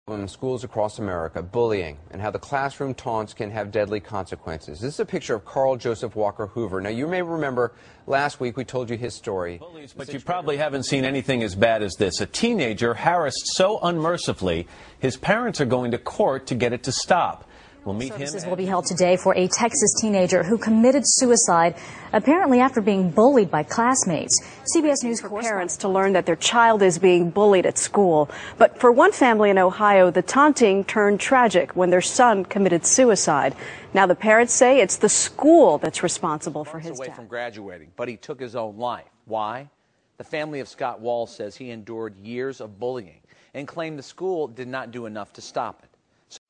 In schools across America, bullying and how the classroom taunts can have deadly consequences. This is a picture of Carl Joseph Walker Hoover. Now, you may remember last week we told you his story. But you probably haven't seen anything as bad as this. A teenager harassed so unmercifully, his parents are going to court to get it to stop. We'll meet him. Services will be held today for a Texas teenager who committed suicide, apparently after being bullied by classmates. CBS News for parents to learn that their child is being bullied at school. But for one family in Ohio, the taunting turned tragic when their son committed suicide. Now the parents say it's the school that's responsible for his death. Away from graduating, but he took his own life. Why? The family of Scott Wall says he endured years of bullying and claimed the school did not do enough to stop it.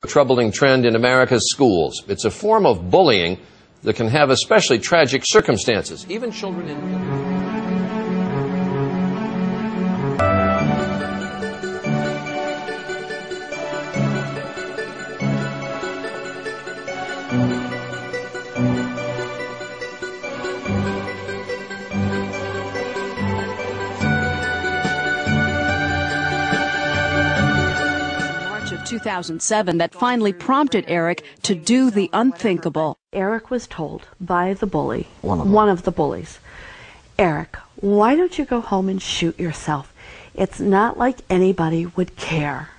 A troubling trend in America's schools. It's a form of bullying that can have especially tragic circumstances. Even children in... Of 2007 that finally prompted Eric to do the unthinkable. Eric was told by the bully, one of the bullies, Eric, why don't you go home and shoot yourself? It's not like anybody would care.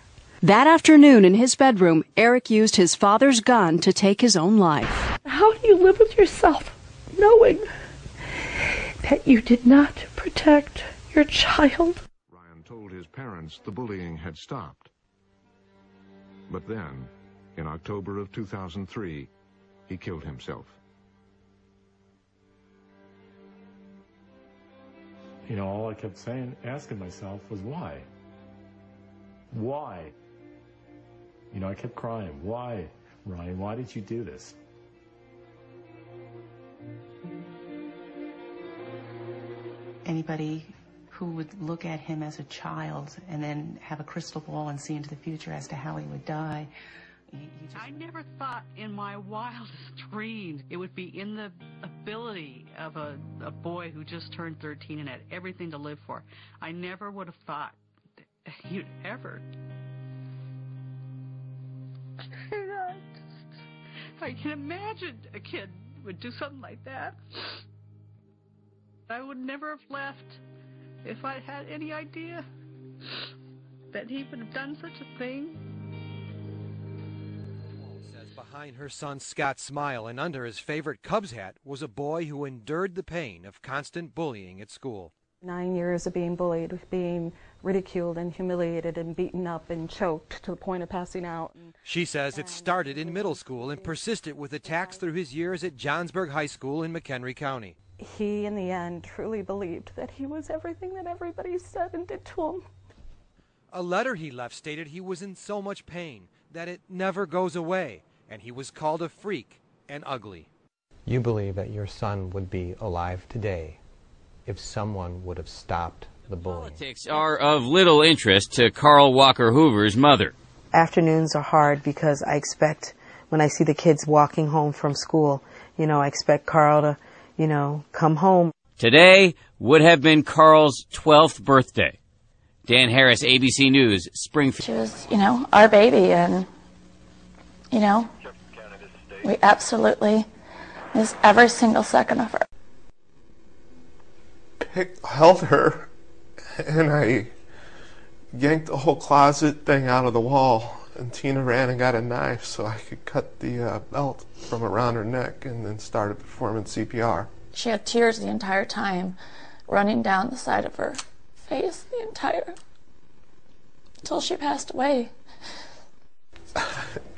That afternoon in his bedroom, Eric used his father's gun to take his own life. How do you live with yourself knowing that you did not protect your child? Ryan told his parents the bullying had stopped. But then, in October of 2003, he killed himself. You know, all I kept asking myself was why? Why? You know, I kept crying. Why, Ryan? Why did you do this? Anybody who would look at him as a child and then have a crystal ball and see into the future as to how he would die. I never thought in my wildest dreams it would be in the ability of a boy who just turned 13 and had everything to live for. I never would have thought he'd ever. I can imagine a kid would do something like that. I would never have left if I had any idea that he would have done such a thing. Says behind her son Scott's smile and under his favorite Cubs hat was a boy who endured the pain of constant bullying at school. 9 years of being bullied, being ridiculed and humiliated and beaten up and choked to the point of passing out. She says it started in middle school and persisted with attacks through his years at Johnsburg High School in McHenry County. He, in the end, truly believed that he was everything that everybody said and did to him. A letter he left stated he was in so much pain that it never goes away, and he was called a freak and ugly. You believe that your son would be alive today if someone would have stopped the bullying. Politics are of little interest to Carl Walker Hoover's mother. Afternoons are hard because I expect, when I see the kids walking home from school, I expect Carl to come home. Today would have been Carl's 12th birthday. Dan Harris, ABC News, Springfield. She was, our baby, and, we absolutely miss every single second of her. Held her, and I yanked the whole closet thing out of the wall, and Tina ran and got a knife so I could cut the belt from around her neck and then started performing CPR. She had tears the entire time running down the side of her face until she passed away.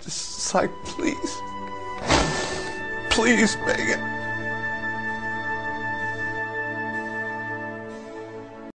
Just like, please, Megan.